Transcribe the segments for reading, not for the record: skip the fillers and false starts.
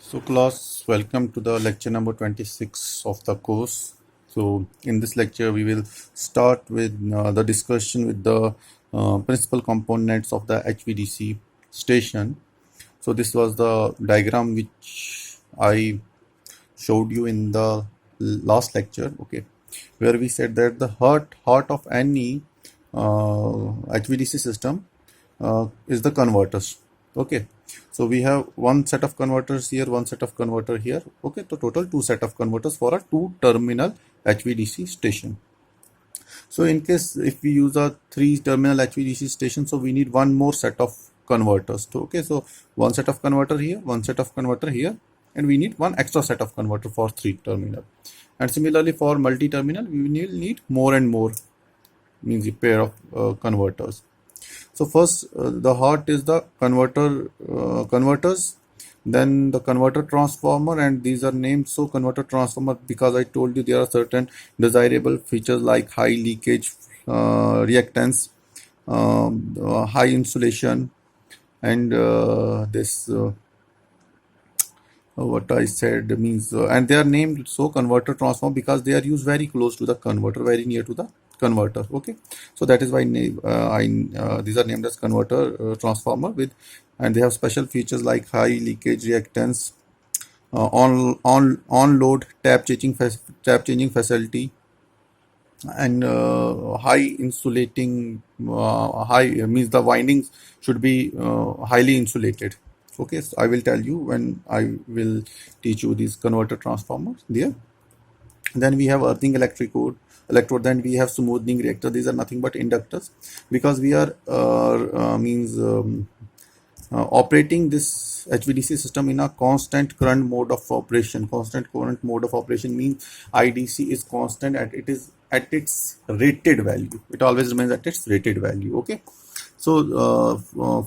So class, welcome to the lecture number 26 of the course. So in this lecture, we will start with the discussion with the principal components of the HVDC station. So this was the diagram which I showed you in the last lecture, okay, where we said that the heart of any HVDC system is the converters. Okay, so we have one set of converters here, one set of converter here. Okay, so total two set of converters for a two terminal HVDC station. So in case if we use a three terminal HVDC station, so we need one more set of converters. So, okay, so one set of converter here, one set of converter here, and we need one extra set of converter for three terminal. And similarly for multi-terminal, we will need more and more, means a pair of converters. So first, the heart is the converters, then the converter transformer, and these are named so converter transformer because I told you there are certain desirable features like high leakage reactance, high insulation, and this what I said means, and they are named so converter transformer because they are used very close to the converter, very near to the converter. Okay, so that is why these are named as converter transformer with, and they have special features like high leakage reactance, on load tap changing facility, and high insulating, high means the windings should be highly insulated. Okay, so I will tell you when I will teach you these converter transformers there. Then we have earthing electrode, then we have smoothing reactor. These are nothing but inductors because we are operating this HVDC system in a constant current mode of operation. Constant current mode of operation means IDC is constant and it is at its rated value. It always remains at its rated value. Okay, so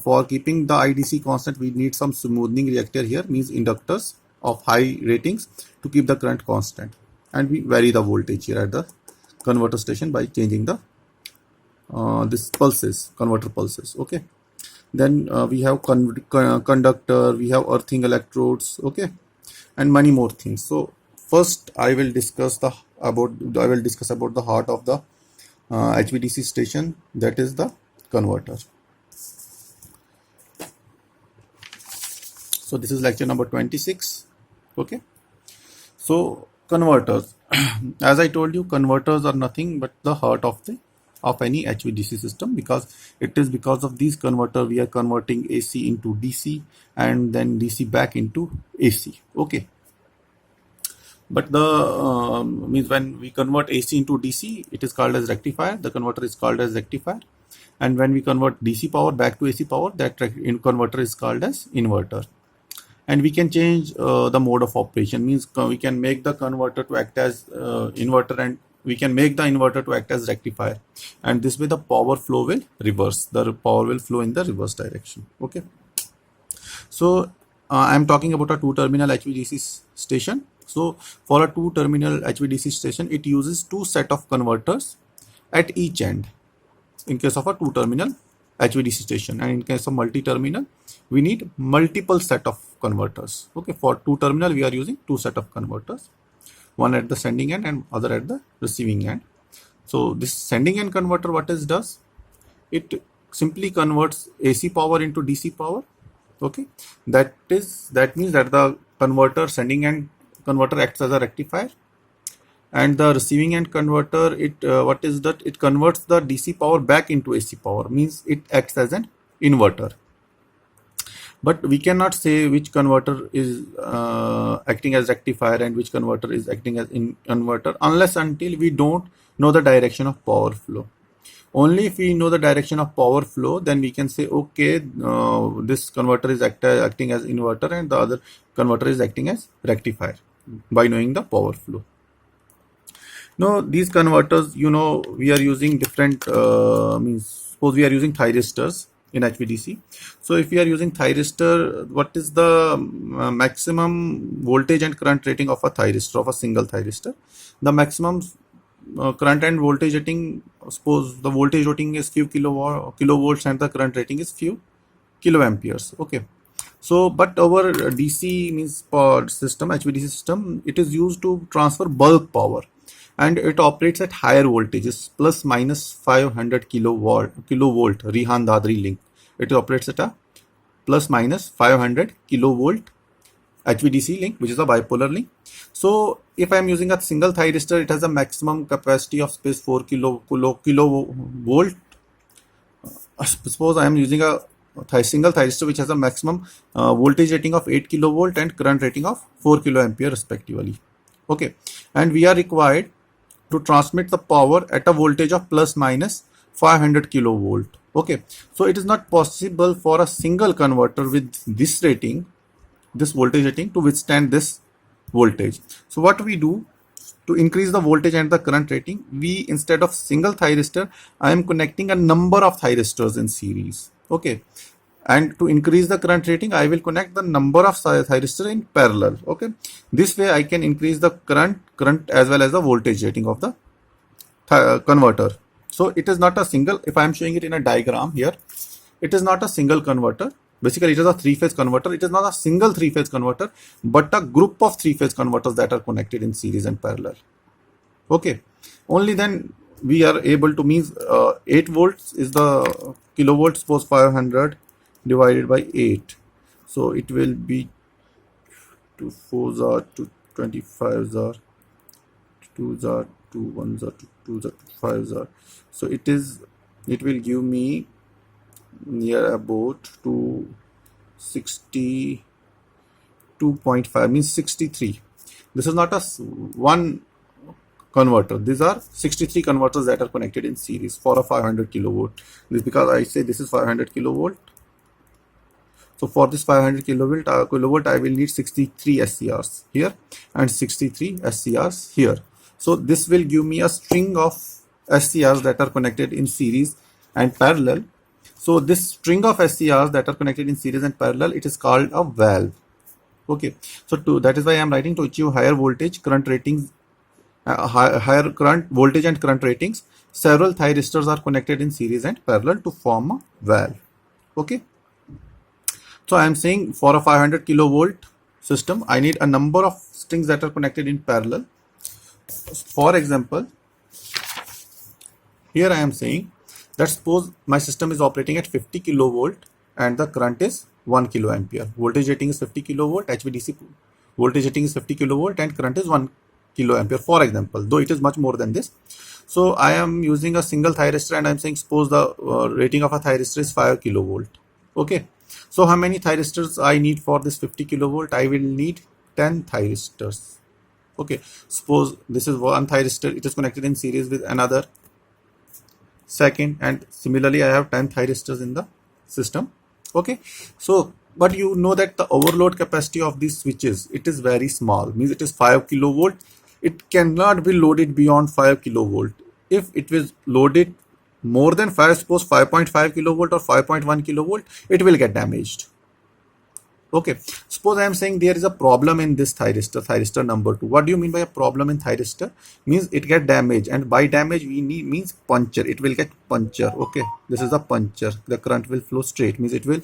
for keeping the IDC constant, we need some smoothing reactor here, means inductors of high ratings to keep the current constant, and we vary the voltage here at the converter station by changing the this pulses, converter pulses. Okay, then we have conductor, we have earthing electrodes, okay, and many more things. So first I will discuss about the heart of the HVDC station, that is the converter. So this is lecture number 26. Okay, so converters as I told you, converters are nothing but the heart of any HVDC system, because it is because of these converter we are converting AC into DC and then DC back into AC. Okay, but the means when we convert AC into DC, it is called as rectifier. The converter is called as rectifier, and when we convert DC power back to AC power, that converter is called as inverter. And we can change the mode of operation, means we can make the converter to act as inverter, and we can make the inverter to act as rectifier, and this way the power flow will reverse. The power will flow in the reverse direction. Okay, so I am talking about a two terminal HVDC station. So for a two terminal HVDC station, it uses two set of converters at each end in case of a two terminal HVDC station, and in case of multi-terminal we need multiple set of converters. Okay, for two terminal we are using two set of converters, one at the sending end and other at the receiving end. So this sending end converter, what it does, it simply converts AC power into DC power. Okay, that means that the converter, sending end converter, acts as a rectifier, and the receiving end converter, it what is that, it converts the DC power back into AC power, means it acts as an inverter. But we cannot say which converter is acting as rectifier and which converter is acting as inverter unless until we don't know the direction of power flow. Only if we know the direction of power flow, then we can say, okay, this converter is acting as inverter and the other converter is acting as rectifier, by knowing the power flow. Now these converters, we are using different means suppose we are using thyristors in HVDC. So if we are using thyristor, what is the maximum voltage and current rating of a thyristor, of a single thyristor? The maximum current and voltage rating, suppose the voltage rating is few kilovolts and the current rating is few kiloamperes. Okay, So, but our DC means pod system, HVDC system, it is used to transfer bulk power, and it operates at higher voltages, plus minus 500 kilovolt Rihan Dadri link. It operates at a plus minus 500 kilovolt HVDC link, which is a bipolar link. So if I am using a single thyristor, it has a maximum capacity of space 4 kilovolt. Suppose I am using a single thyristor which has a maximum voltage rating of 8 kilovolt and current rating of 4 kiloampere respectively. Okay, and we are required to transmit the power at a voltage of plus minus 500 kilovolt. Okay, so it is not possible for a single converter with this rating, this voltage rating, to withstand this voltage. So what we do to increase the voltage and the current rating, we, instead of single thyristor, I am connecting a number of thyristors in series. Okay, and to increase the current rating, I will connect the number of thyristors in parallel. Okay, this way I can increase the current as well as the voltage rating of the converter. So it is not a single, if I am showing it in a diagram here, it is not a single converter. Basically, it is a three-phase converter. It is not a single three-phase converter, but a group of three-phase converters that are connected in series and parallel. Okay, only then we are able to, means 8 volts is the kilovolt, suppose 500 divided by 8. So it will be 2 4s are 2 25s are 2s are 2 1s are 2 2s are 2 5s are. So it will give me near about to 62.5, means 63. This is not a one converter. These are 63 converters that are connected in series for a 500 kilovolt. This because I say this is 500 kilovolt. So for this 500 kilovolt, I will need 63 SCRs here and 63 SCRs here. So this will give me a string of SCRs that are connected in series and parallel. So this string of SCRs that are connected in series and parallel, it is called a valve. Okay, so that is why I am writing, to achieve higher voltage, current ratings, higher current voltage and current ratings, several thyristors are connected in series and parallel to form a valve. Okay, so I am saying for a 500 kilovolt system, I need a number of strings that are connected in parallel. For example, here I am saying that suppose my system is operating at 50 kilovolt and the current is 1 kiloampere. Voltage rating is 50 kilovolt, HVDC voltage rating is 50 kilovolt and current is 1 kiloampere, for example, though it is much more than this. So I am using a single thyristor and I am saying suppose the rating of a thyristor is 5 kilovolt. Okay, so how many thyristors I need for this 50 kilovolt? I will need 10 thyristors. Okay, suppose this is one thyristor, it is connected in series with another second, and similarly I have 10 thyristors in the system. Okay, so but you know that the overload capacity of these switches, it is very small, means it is 5 kilovolt. It cannot be loaded beyond 5 kilovolt. If it was loaded more than 5, suppose 5.5 kilovolt or 5.1 kilovolt, it will get damaged. Okay, suppose I am saying there is a problem in this thyristor number 2. What do you mean by a problem in thyristor? Means it get damaged, and by damage we need means puncture. It will get puncture. Okay, this is a puncture. The current will flow straight, means it will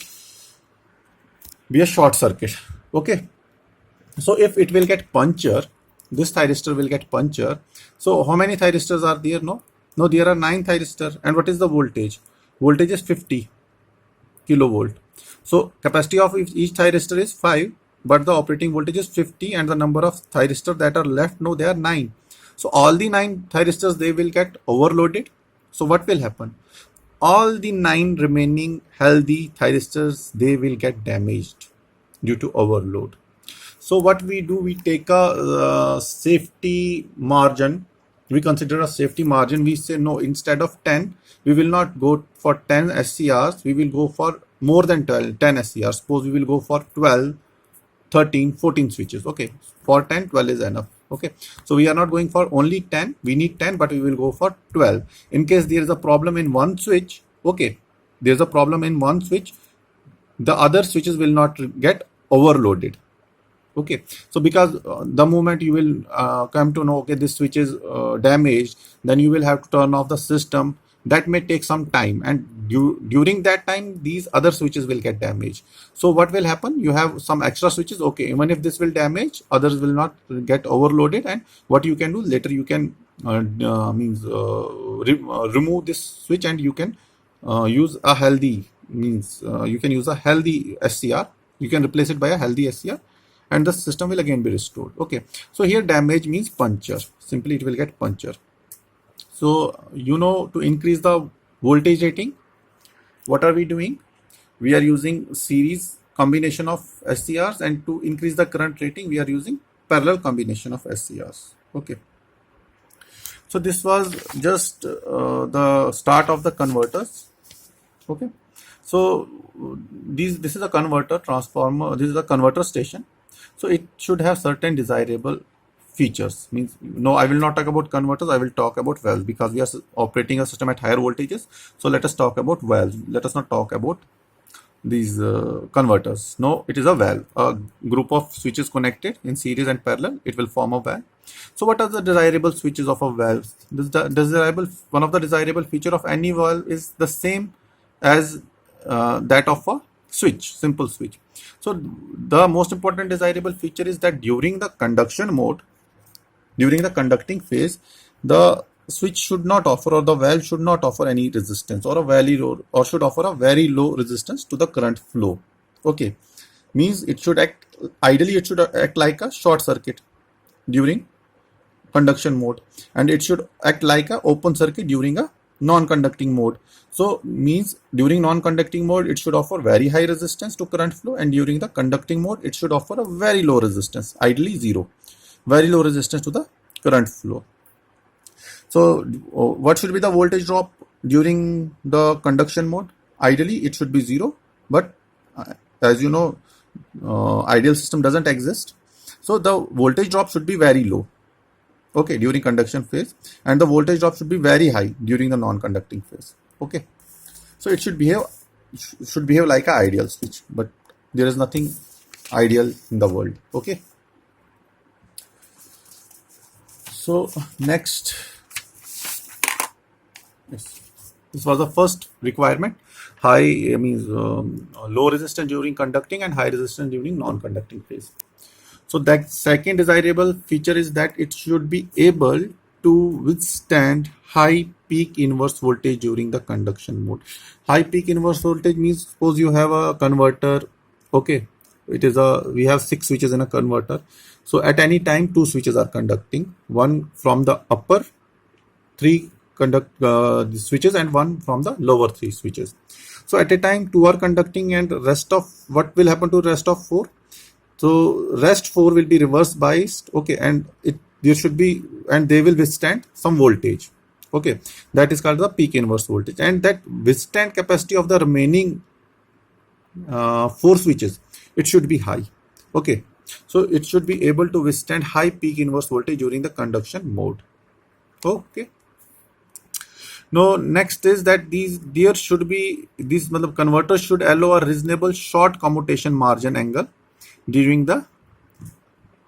be a short circuit. Okay, so if it will get puncture, this thyristor will get puncture. So how many thyristors are there? No, there are 9 thyristors. And what is the voltage? Voltage is 50 kilovolt. So capacity of each thyristor is 5, but the operating voltage is 50, and the number of thyristors that are left, no, they are 9. So all the 9 thyristors, they will get overloaded. So what will happen? All the 9 remaining healthy thyristors, they will get damaged due to overload. So what we do, we take a safety margin. We consider a safety margin. We say no, instead of 10, we will not go for 10 SCRs. We will go for more than 10 SCRs. Suppose we will go for 12, 13, 14 switches. Okay, for 10, 12 is enough. Okay, so we are not going for only 10. We need 10, but we will go for 12. In case there is a problem in one switch, okay, there is a problem in one switch, the other switches will not get overloaded. Okay, so because the moment you will come to know, okay, this switch is damaged, then you will have to turn off the system that may take some time, and during that time these other switches will get damaged. So what will happen, you have some extra switches, okay, even if this will damage, others will not get overloaded, and what you can do later, you can remove this switch, and you can use a healthy you can use a healthy SCR, you can replace it by a healthy SCR, and the system will again be restored. Okay, so here damage means puncture, simply it will get puncture. So to increase the voltage rating, what are we doing? We are using series combination of SCRs, and to increase the current rating we are using parallel combination of SCRs. Okay, so this was just the start of the converters. Okay, so this is a converter transformer, this is a converter station, so it should have certain desirable features. Means, no, I will not talk about converters, I will talk about valves, because we are operating a system at higher voltages. So let us talk about valves, let us not talk about these converters. No, it is a valve, a group of switches connected in series and parallel, it will form a valve. So what are the desirable switches of a valve? One of the desirable feature of any valve is the same as that of a switch, simple switch. So the most important desirable feature is that during the conduction mode, during the conducting phase, the switch should not offer, or the valve should not offer any resistance, or a very low, or should offer a very low resistance to the current flow. Okay, means it should act, ideally it should act like a short circuit during conduction mode, and it should act like a open circuit during a non-conducting mode. So means during non-conducting mode it should offer very high resistance to current flow, and during the conducting mode it should offer a very low resistance, ideally zero, very low resistance to the current flow. So what should be the voltage drop during the conduction mode? Ideally it should be zero, but as you know, ideal system doesn't exist, so the voltage drop should be very low, okay, during conduction phase, and the voltage drop should be very high during the non-conducting phase. Okay, so it should behave like an ideal switch, but there is nothing ideal in the world. Okay, so next, yes, this was the first requirement. High means low resistance during conducting and high resistance during non-conducting phase. So that second desirable feature is that it should be able to withstand high peak inverse voltage during the conduction mode. High peak inverse voltage means, suppose you have a converter, okay, we have 6 switches in a converter. So at any time 2 switches are conducting, one from the upper 3 switches and one from the lower 3 switches. So at a time 2 are conducting, and rest of, what will happen to rest of 4? So rest 4 will be reverse biased, okay, and there should be, and they will withstand some voltage, okay, that is called the peak inverse voltage, and that withstand capacity of the remaining 4 switches, it should be high. Okay, so it should be able to withstand high peak inverse voltage during the conduction mode. Okay, now next is that these converters should allow a reasonable short commutation margin angle during the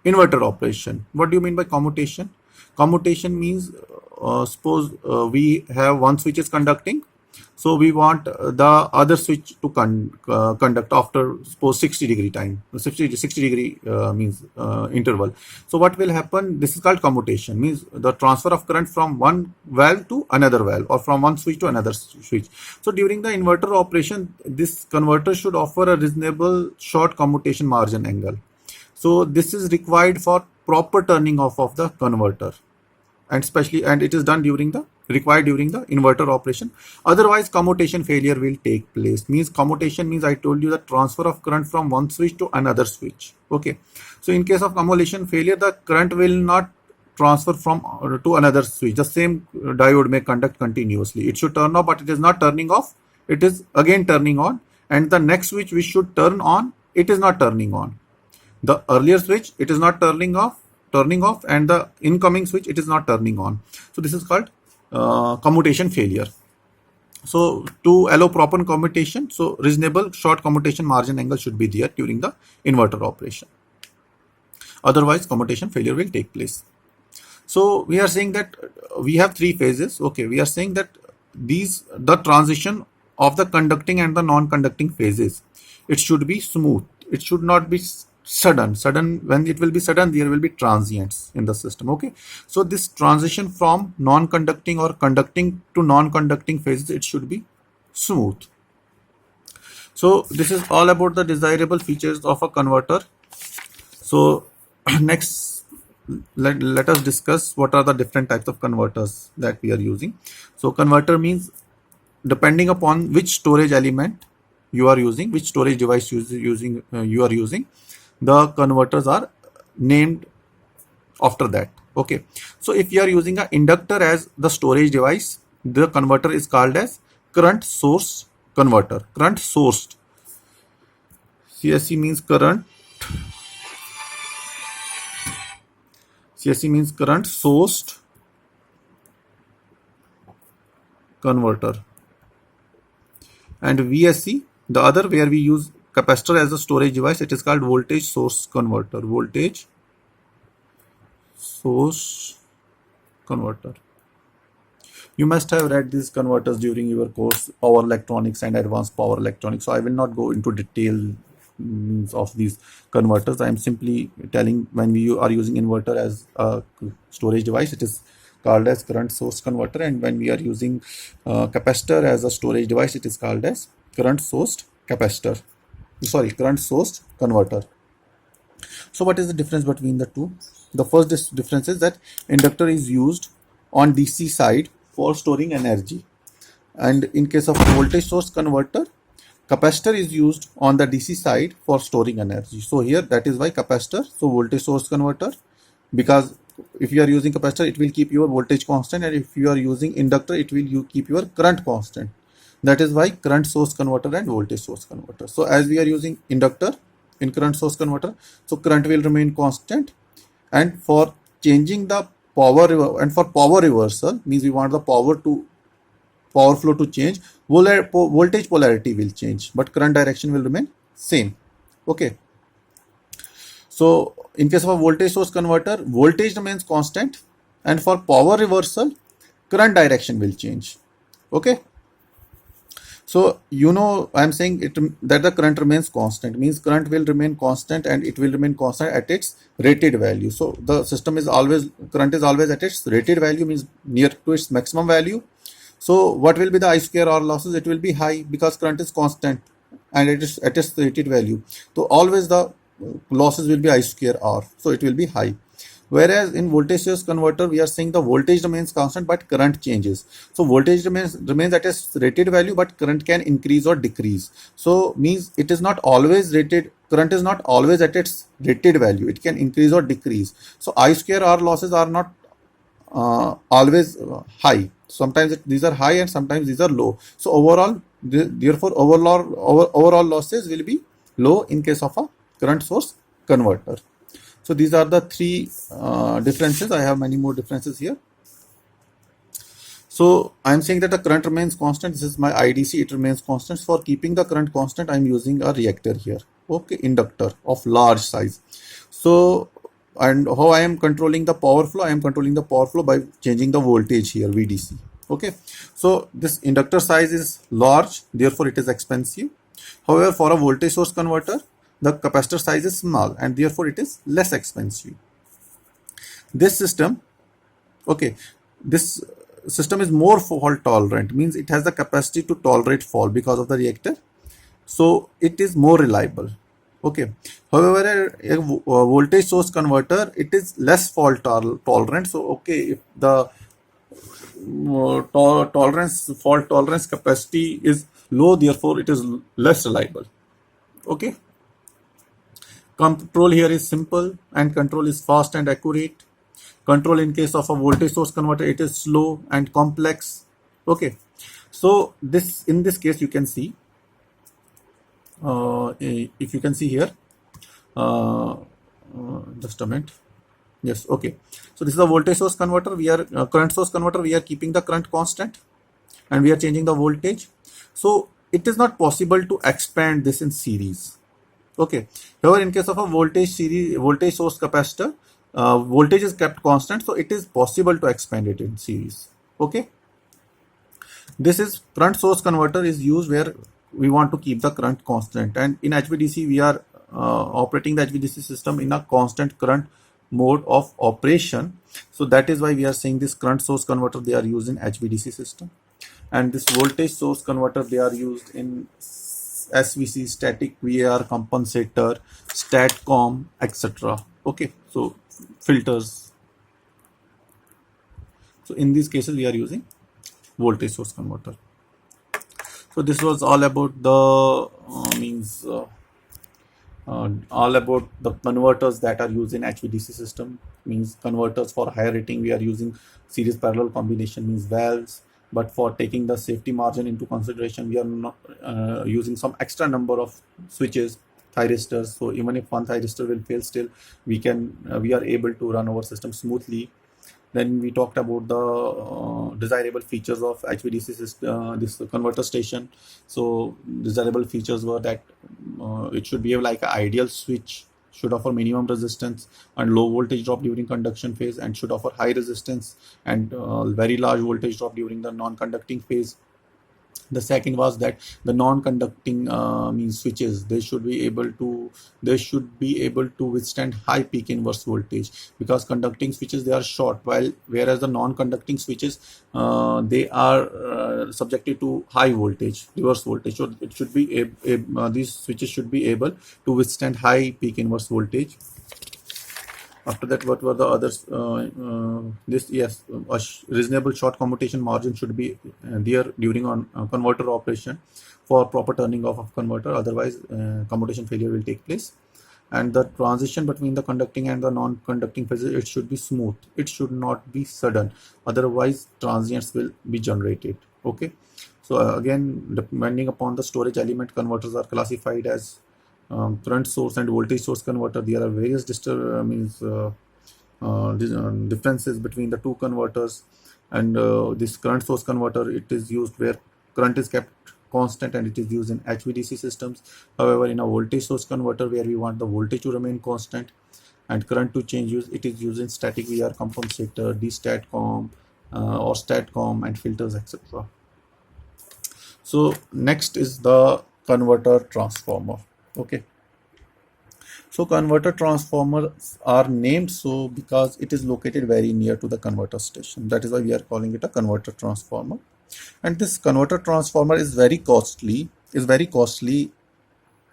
inverter operation. What do you mean by commutation? Commutation means, suppose we have one switch is conducting, so we want the other switch to conduct after, suppose 60 degree time, 60 degree means interval. So what will happen, this is called commutation, means the transfer of current from one valve to another valve, or from one switch to another switch. So during the inverter operation, this converter should offer a reasonable short commutation margin angle. So this is required for proper turning off of the converter, and it is done required during the inverter operation. Otherwise commutation failure will take place. Means commutation means, I told you, the transfer of current from one switch to another switch. Okay, so in case of commutation failure, the current will not transfer from to another switch. The same diode may conduct continuously. It should turn off, but it is not turning off, it is again turning on, and the next switch which should turn on, it is not turning on. The earlier switch, it is not turning off, and the incoming switch, it is not turning on. So this is called commutation failure. So to allow proper commutation, so reasonable short commutation margin angle should be there during the inverter operation. Otherwise commutation failure will take place. So we are saying that we have 3 phases. Okay, we are saying that the transition of the conducting and the non-conducting phases, it should be smooth. It should not be sudden. When it will be sudden, there will be transients in the system. Okay, so this transition from non-conducting or conducting to non-conducting phases, it should be smooth. So this is all about the desirable features of a converter. So next, let us discuss what are the different types of converters that we are using. So converter means, depending upon which storage element you are using, which storage device you are using, the converters are named after that. Okay, so if you are using an inductor as the storage device, the converter is called as current source converter. Current sourced, CSC means current, CSC means current sourced converter. And VSC, the other, where we use capacitor as a storage device, it is called voltage source converter. Voltage source converter. You must have read these converters during your course, power electronics and advanced power electronics. So I will not go into detail of these converters. I am simply telling, when we are using inverter as a storage device, it is called as current source converter, and when we are using capacitor as a storage device, it is called as current sourced capacitor. Sorry, current sourced converter. So what is the difference between the two? The first difference is that inductor is used on DC side for storing energy, and in case of voltage source converter, capacitor is used on the DC side for storing energy. So here, that is why capacitor, so voltage source converter, because if you are using capacitor, it will keep your voltage constant, and if you are using inductor, it will keep your current constant. That is why current source converter and voltage source converter. So as we are using inductor in current source converter, so current will remain constant, and for changing the power, and for power reversal, means we want the power flow to change, voltage polarity will change, but current direction will remain same. Okay, so in case of a voltage source converter, voltage remains constant, and for power reversal, current direction will change. Okay, so I am saying that the current remains constant, means current will remain constant, and it will remain constant at its rated value. So the system is always, current is always at its rated value, means near to its maximum value. So what will be the I square R losses? It will be high, because current is constant and it is at its rated value. So always the losses will be I square R. So it will be high. Whereas in voltage source converter, we are saying the voltage remains constant, but current changes. So voltage remains at its rated value, but current can increase or decrease. So means it is not always rated. Current is not always at its rated value. It can increase or decrease. So I square R losses are not always high. Sometimes these are high and sometimes these are low. So overall, therefore overall losses will be low in case of a current source converter. So these are the three differences. I have many more differences here. So I am saying that the current remains constant. This is my IDC, it remains constant. For keeping the current constant, I am using a reactor here. Okay, inductor of large size. So, and how I am controlling the power flow? I am controlling the power flow by changing the voltage here, VDC. Okay, so this inductor size is large, therefore it is expensive. However, for a voltage source converter, the capacitor size is small, and therefore it is less expensive. This system, okay, this system is more fault tolerant, means it has the capacity to tolerate fault because of the reactor. So it is more reliable. Okay, however, a voltage source converter, it is less fault tolerant. So okay, if the fault tolerance capacity is low, therefore it is less reliable. Okay, control here is simple, and control is fast and accurate. Control in case of a voltage source converter, it is slow and complex. Okay, so in this case you can see, if you can see here, just a minute. Yes, okay, so this is a voltage source converter. We are current source converter, we are keeping the current constant and we are changing the voltage. So it is not possible to expand this in series. Okay, however, in case of a voltage source capacitor, voltage is kept constant, so it is possible to expand it in series. Okay, This is current source converter is used where we want to keep the current constant, and in HVDC we are operating the HVDC system in a constant current mode of operation. So that is why we are saying this current source converter they are used in HVDC system, and this voltage source converter they are used in SVC, static VAR compensator, STATCOM, etc. Okay, so filters. So in these cases we are using voltage source converter. So this was all about the all about the converters that are used in HVDC system. Means converters for higher rating we are using series parallel combination, means valves. But for taking the safety margin into consideration, we are not using some extra number of switches, thyristors. So even if one thyristor will fail, still we are able to run our system smoothly. Then we talked about the desirable features of HVDC system, this converter station. So desirable features were that it should be like an ideal switch, should offer minimum resistance and low voltage drop during conduction phase, and should offer high resistance and very large voltage drop during the non-conducting phase. The second was that the non-conducting means switches they should be able to withstand high peak inverse voltage, because conducting switches they are short, whereas the non-conducting switches they are subjected to high voltage, reverse voltage. So it should be these switches should be able to withstand high peak inverse voltage. After that, what were the others? Reasonable short commutation margin should be there during converter operation for proper turning off of converter. Otherwise, commutation failure will take place. And the transition between the conducting and the non-conducting phases, it should be smooth. It should not be sudden. Otherwise, transients will be generated. Okay. So again, depending upon the storage element, converters are classified as current source and voltage source converter. There are various differences between the two converters, and this current source converter it is used where current is kept constant, and it is used in HVDC systems. However, in a voltage source converter where we want the voltage to remain constant and current to change, it is used in static VAR compensator, DSTATCOM or STATCOM and filters, etc. So next is the converter transformer. Okay, so converter transformers are named so because it is located very near to the converter station. That is why we are calling it a converter transformer. And this converter transformer is very costly,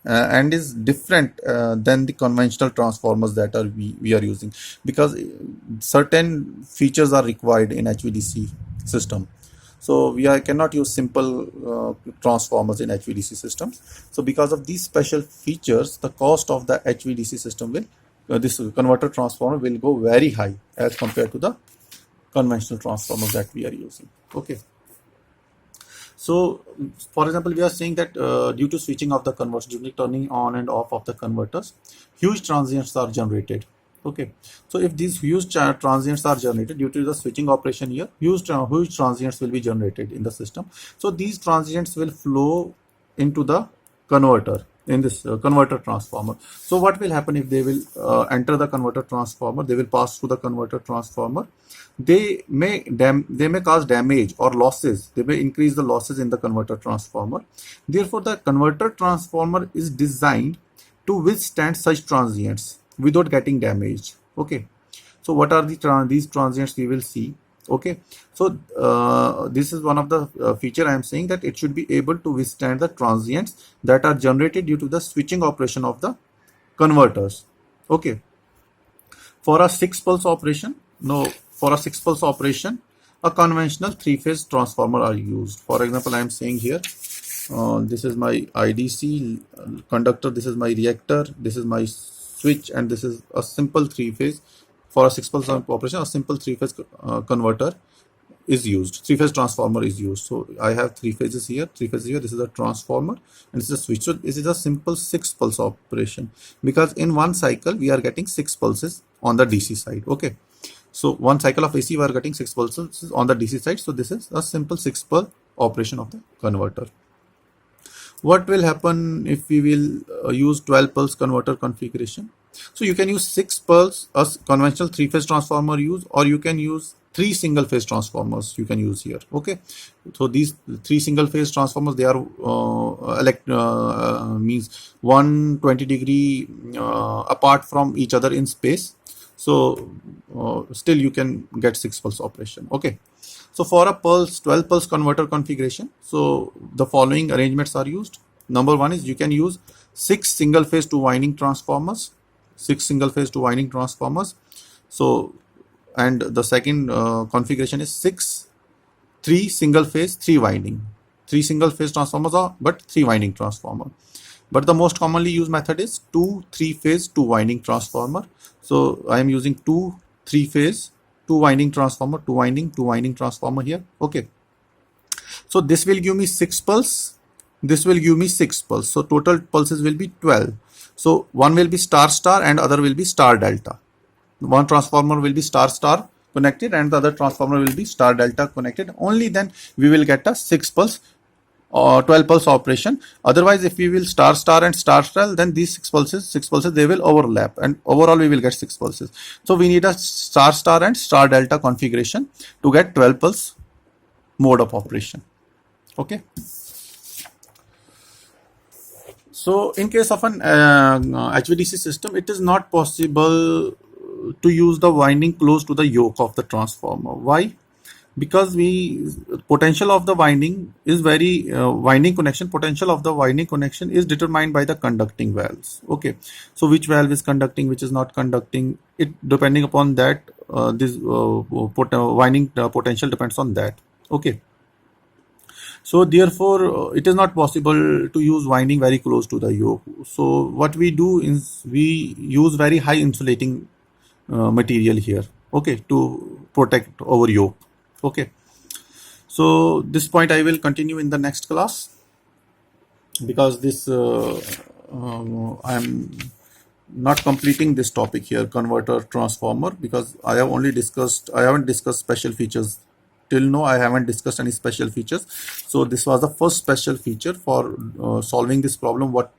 and is different than the conventional transformers that we are using, because certain features are required in HVDC system. So cannot use simple transformers in HVDC systems. So because of these special features, the cost of the HVDC system will this converter transformer will go very high as compared to the conventional transformers that we are using. Okay. So for example, we are saying that due to switching of the converters, due to turning on and off of the converters, huge transients are generated. Okay, so if these huge transients are generated due to the switching operation here, huge transients will be generated in the system. So these transients will flow into the converter in this converter transformer. So what will happen if they will enter the converter transformer? They will pass through the converter transformer. They may cause damage or losses. They may increase the losses in the converter transformer. Therefore, the converter transformer is designed to withstand such transients without getting damaged. Okay, so what are these transients we will see. Okay, so this is one of the feature I am saying, that it should be able to withstand the transients that are generated due to the switching operation of the converters. Okay, for a 6-pulse operation, a conventional 3-phase transformer are used. For example, I am saying here, this is my IDC conductor, this is my reactor, this is my switch, and this is a simple 3-phase. For a 6-pulse operation, a simple 3-phase converter is used. 3-phase transformer is used. So I have 3 phases here, 3 phases here. This is a transformer and this is a switch. So this is a simple 6-pulse operation, because in one cycle we are getting 6 pulses on the DC side. Okay, so one cycle of AC we are getting 6 pulses on the DC side. So this is a simple 6-pulse operation of the converter. What will happen if we will use 12-pulse converter configuration? So you can use 6 pulse as conventional 3-phase transformer use, or you can use three single phase transformers you can use here. Okay, so these three single phase transformers, they are means 120 degree apart from each other in space. So still you can get 6 pulse operation. Okay, so for a pulse 12 pulse converter configuration, so the following arrangements are used. Number one is you can use 6 single phase 2 winding transformers, 6 single phase 2 winding transformers. So, and the second configuration is 3 single phase 3 winding, 3 single phase transformers are but 3 winding transformer. But the most commonly used method is 2 3 phase 2 winding transformer. So I am using 2 3 phase 2 winding transformer, 2 winding transformer here. Okay, so this will give me 6 pulse, this will give me 6 pulse, so total pulses will be 12. So one will be star star and other will be star delta. One transformer will be star star connected and the other transformer will be star delta connected. Only then we will get a 6 pulse or 12 pulse operation. Otherwise, if we will star star and star star, then these 6 pulses they will overlap and overall we will get 6 pulses. So we need a star star and star delta configuration to get 12 pulse mode of operation. Okay, so in case of an HVDC system, it is not possible to use the winding close to the yoke of the transformer. Why? Because potential of the winding is very winding connection, potential of the winding connection is determined by the conducting valves. Okay, so which valve is conducting, which is not conducting, it depending upon that, this winding potential depends on that. Okay, so therefore it is not possible to use winding very close to the yoke. So what we do is we use very high insulating material here, okay, to protect our yoke. Okay, so this point I will continue in the next class, because this I am not completing this topic here, converter transformer, because I haven't discussed special features till now. I haven't discussed any special features. So this was the first special feature for solving this problem. What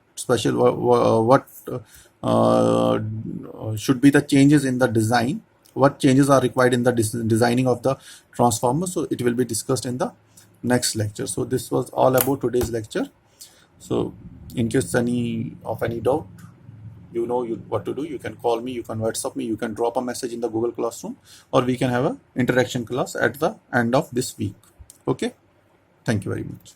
should be the changes in the design, what changes are required in the designing of the transformer. So it will be discussed in the next lecture. So this was all about today's lecture. So in case of any doubt, you know what to do. You can call me, you can WhatsApp me, you can drop a message in the Google Classroom, or we can have a interaction class at the end of this week. Okay, thank you very much.